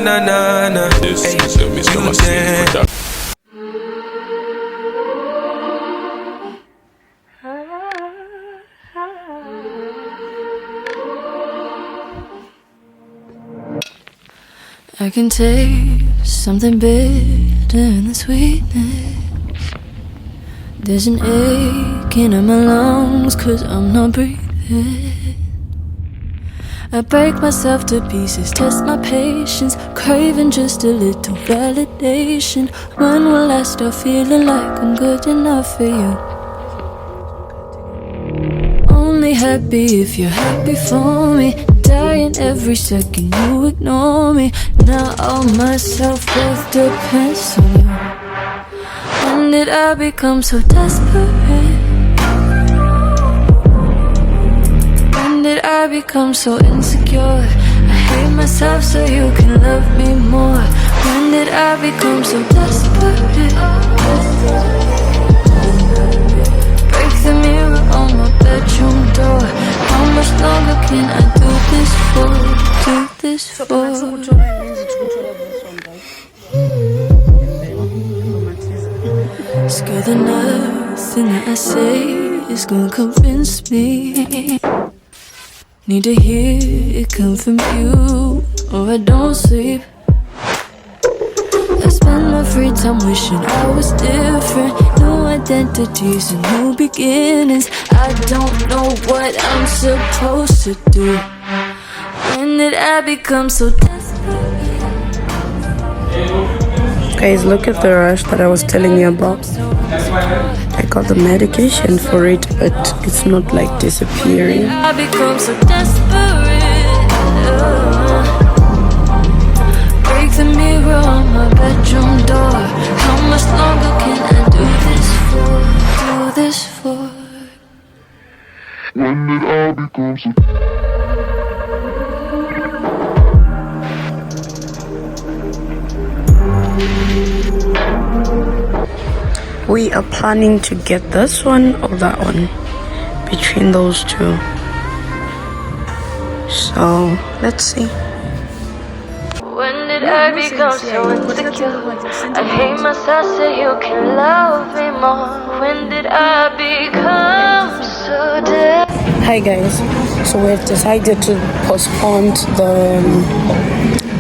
na na na. This is a Mr. Machine production. I can taste something bitter in the sweetness. There's an aching in my lungs 'cause I'm not breathing. I break myself to pieces, test my patience, craving just a little validation. When will I start feeling like I'm good enough for you? Only happy if you're happy for me. Dying every second you ignore me. Now all my self-worth depends on you. When did I become so desperate? When did I become so insecure? I hate myself so you can love me more. When did I become so desperate? Break the mirror on my bedroom door. How much longer can I do this for? Do this for? Scared that nothing that I say is gonna convince me. Need to hear it come from you, or I don't sleep. I spend my free time wishing I was different. New identities and new beginnings. I don't know what I'm supposed to do. When did I become so desperate? Guys, look at the rash that I was telling you about. I got the medication for it, but it's not like disappearing. I become so desperate. Break the mirror on my bedroom door. How much longer can I do this for? Do this for? When did I become so? We are planning to get this one or that one, between those two. So let's see. When did I become so insecure? I hate myself so you can love me more. When did I become so dead? Hi guys, so we've decided to postpone the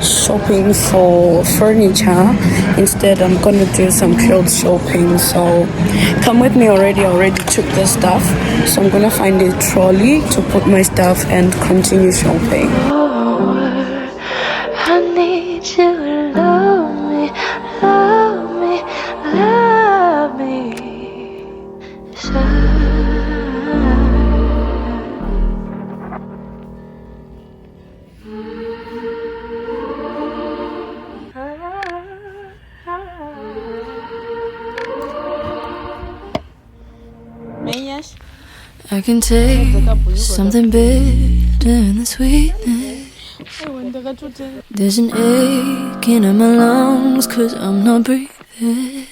shopping for furniture. Instead, I'm gonna do some clothes shopping. So come with me already. I already took the stuff, so I'm gonna find a trolley to put my stuff and continue shopping. I need you to love me, love me, love me. So I can taste something bitter in the sweetness. There's an aching in my lungs 'cause I'm not breathing.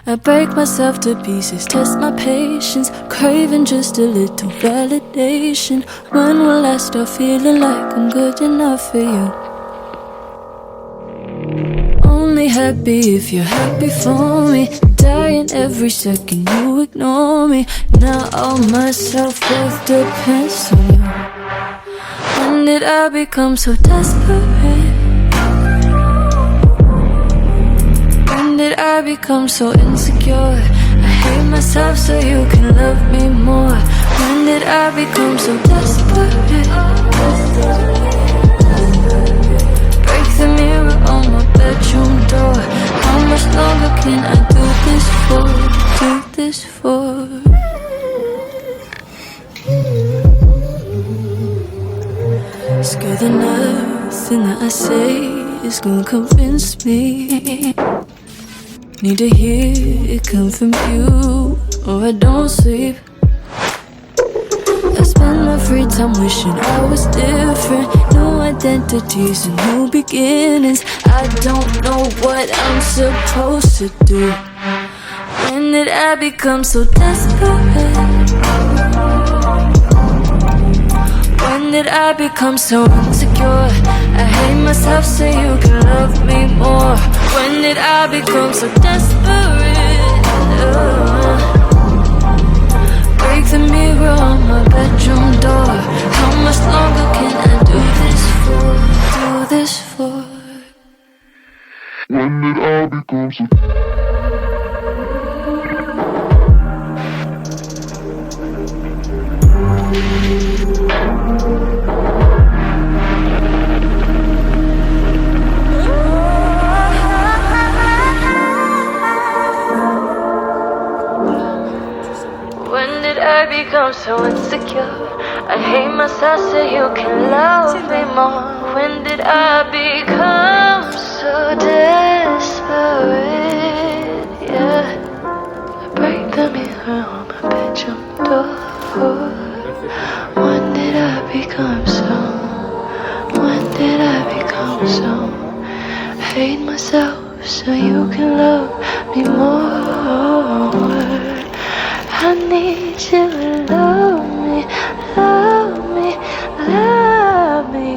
I break myself to pieces, test my patience, craving just a little validation. When will I start feeling like I'm good enough for you? Only happy if you're happy for me. Dying every second you ignore me. Now all my self-worth depends on you. When did I become so desperate? When did I become so insecure? I hate myself so you can love me more. When did I become so desperate? Break the mirror on my bedroom door. How much longer can I do this for? Do this for? Scared that nothing that I say is gonna convince me. Need to hear it come from you, or I don't sleep. I spend my free time wishing I was different. New identities and new beginnings. I don't know what I'm supposed to do. When did I become so desperate? When When did I become so insecure? I hate myself so you can love me more. When did I become so desperate? Break the mirror on my bedroom door. How much longer can I do this for? Do this for? When did I become so? When did I become so insecure? I hate myself so you can love me more. When did I become so desperate? Yeah, I break the mirror on my bedroom door. When did I become so? When did I become so? I hate myself so you can love me more. I need you to love me, love me, love me.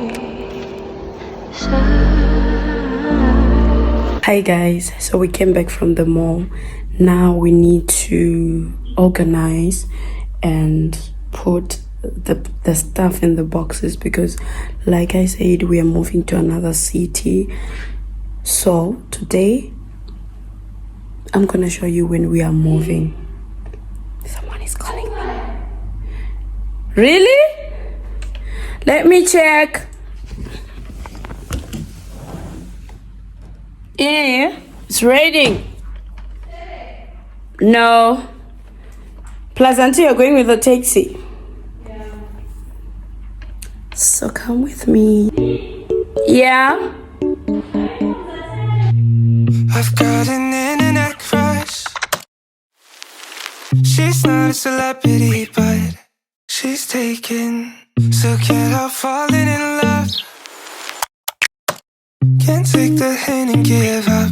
So. Hi guys, so we came back from the mall. Now we need to organize and put the stuff in the boxes because like I said, we are moving to another city. So today I'm gonna show you when we are moving. Someone is calling me. Really? Let me check. Yeah, it's raining. No. Plus, until you're going with the taxi. Yeah. So come with me. Yeah. I've got an internet crush. She's not a celebrity, but she's taken. So can't help falling in love. Can't take the hint and give up.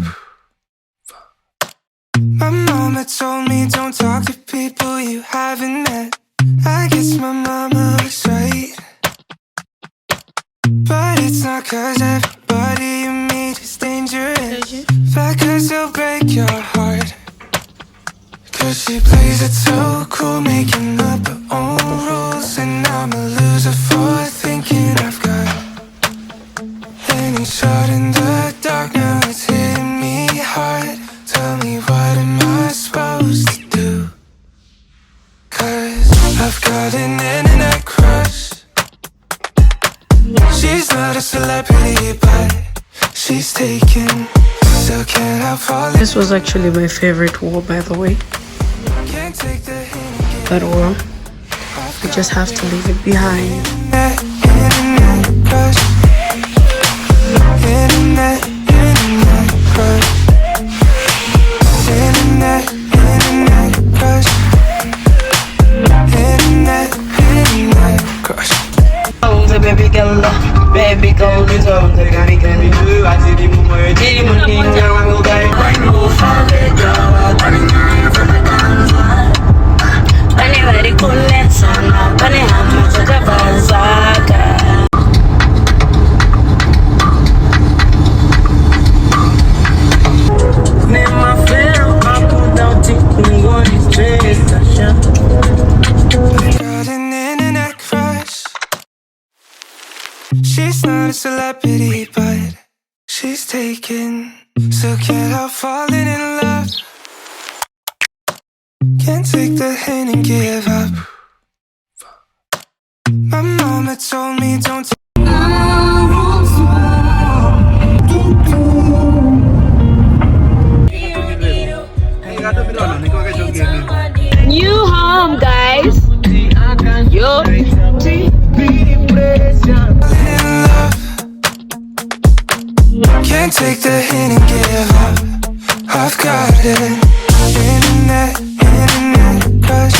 My mama told me don't talk to people you haven't met. I guess my mama was right. But it's not cause everybody you meet is dangerous, but cause they'll break your heart. Cause she plays it so cool, making up her own rules. And I'm a loser for thinking I've got any shot in the dark. Now it's hitting me hard. Tell me what am I supposed to do? Cause I've got an internet crush. She's not a celebrity, but she's taken. So can't help falling. This was actually my favorite wall, by the way. Can't take the hint. That wall. I just have to leave it behind. Internet crush. Internet crush. Internet crush. Internet crush. Oh, the baby girl is on the gari gari. I see the moon, the moon, the moon, anybody cool, let's on. Bunny, how much of a bazooka? Name my fair, I put down thinking what is best. Got an internet crush. She's not a celebrity, but she's taken. So can't help falling in love. Can't take the hint and give up. My mama told me don't New home, guys. Yo. Can't take the hint and give up. I've got it. Internet crush.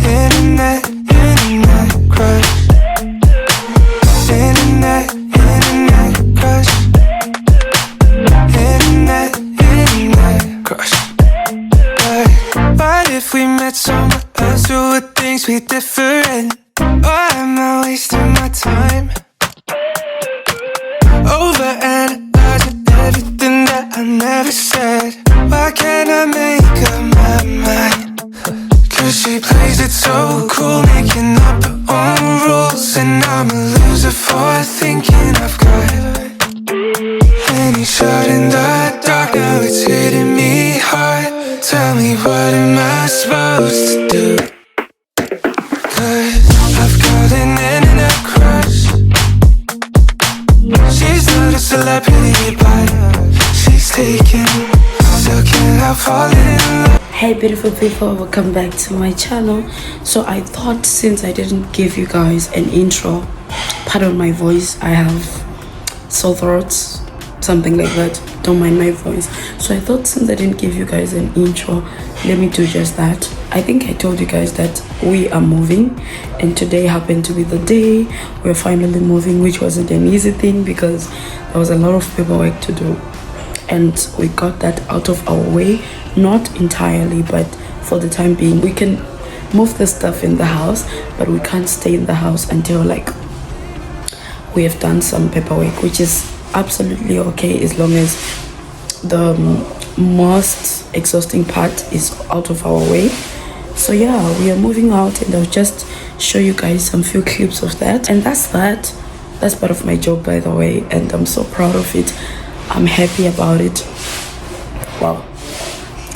Internet crush. Internet crush. Internet crush. But if we met somewhere else, would things be different? Or am I time. Overanalyzing everything that I never said. Why can't I make up my mind? Cause she plays it so cool, making up her own rules. And I'm a loser for thinking I've got any shot in the dark. Now it's hitting me hard. Tell me, what am I supposed to do? Cause I've got an internet crush. She's not a celebrity, but she's taken. So can't help falling in love. Hey beautiful people, welcome back to my channel. So I thought, since I didn't give you guys an intro, pardon my voice, I have sore throats, something like that, don't mind my voice. So I thought, since I didn't give you guys an intro, let me do just that. I think I told you guys that we are moving, and today happened to be the day we're finally moving, which wasn't an easy thing because there was a lot of paperwork to do, and we got that out of our way. Not entirely, but for the time being we can move the stuff in the house, but we can't stay in the house until like we have done some paperwork, which is absolutely okay as long as the most exhausting part is out of our way. So yeah, we are moving out, and I'll just show you guys some few clips of that. And that's part of my job, by the way, and I'm so proud of it. I'm happy about it. Wow,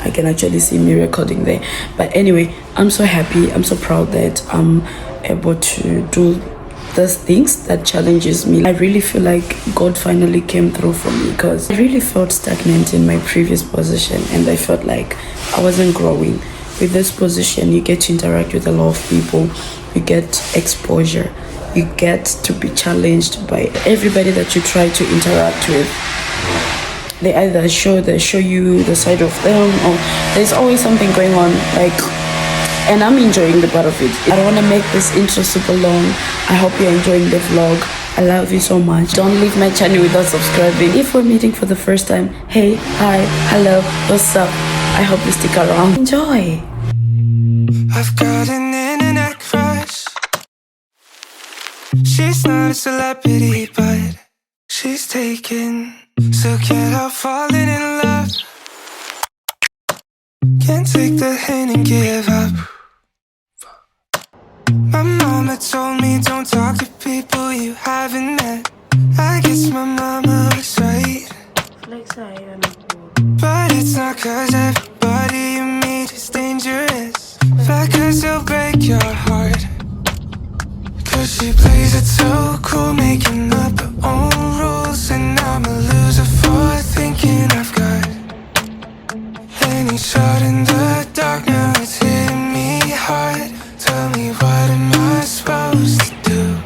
I can actually see me recording there. But anyway, I'm so happy, I'm so proud that I'm able to do those things that challenges me. I really feel like God finally came through for me, because I really felt stagnant in my previous position, and I felt like I wasn't growing. With this position, you get to interact with a lot of people, you get exposure, you get to be challenged by everybody that you try to interact with. They either show you the side of them, or there's always something going on, like, and I'm enjoying the part of it. I don't want to make this intro super long. I hope you're enjoying the vlog. I love you so much. Don't leave my channel without subscribing. If we're meeting for the first time, hey, hi, hello, what's up? I hope you stick around. Enjoy. I've got an internet crush. She's not a celebrity, but she's taken. So can't help falling in love. Can't take the hint and give up. My mama told me don't talk to people you haven't met. I guess my mama was right. But it's not cause everybody you meet is dangerous. Fact, cause they'll break your heart. Cause she plays it so cool, making up her own rules. And I'm a loser for thinking I've got any shot in the dark. Now it's hitting me hard. Tell me, what am I supposed to do?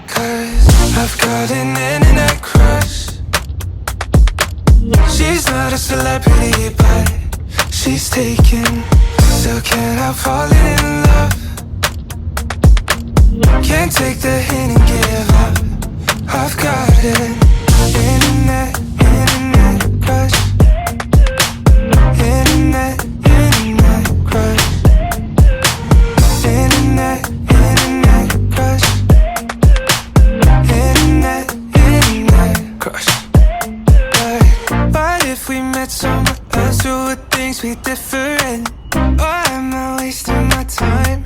Cause I've got an internet crush. She's not a celebrity, but she's taken. Still can't help falling in love. Can't take the hint and give up. I've got an internet crush. Internet crush. Internet crush. Internet crush. But if we met somewhere else, or would things be different? Or am I wasting my time?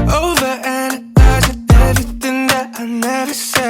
Overanalyzing everything that I never said.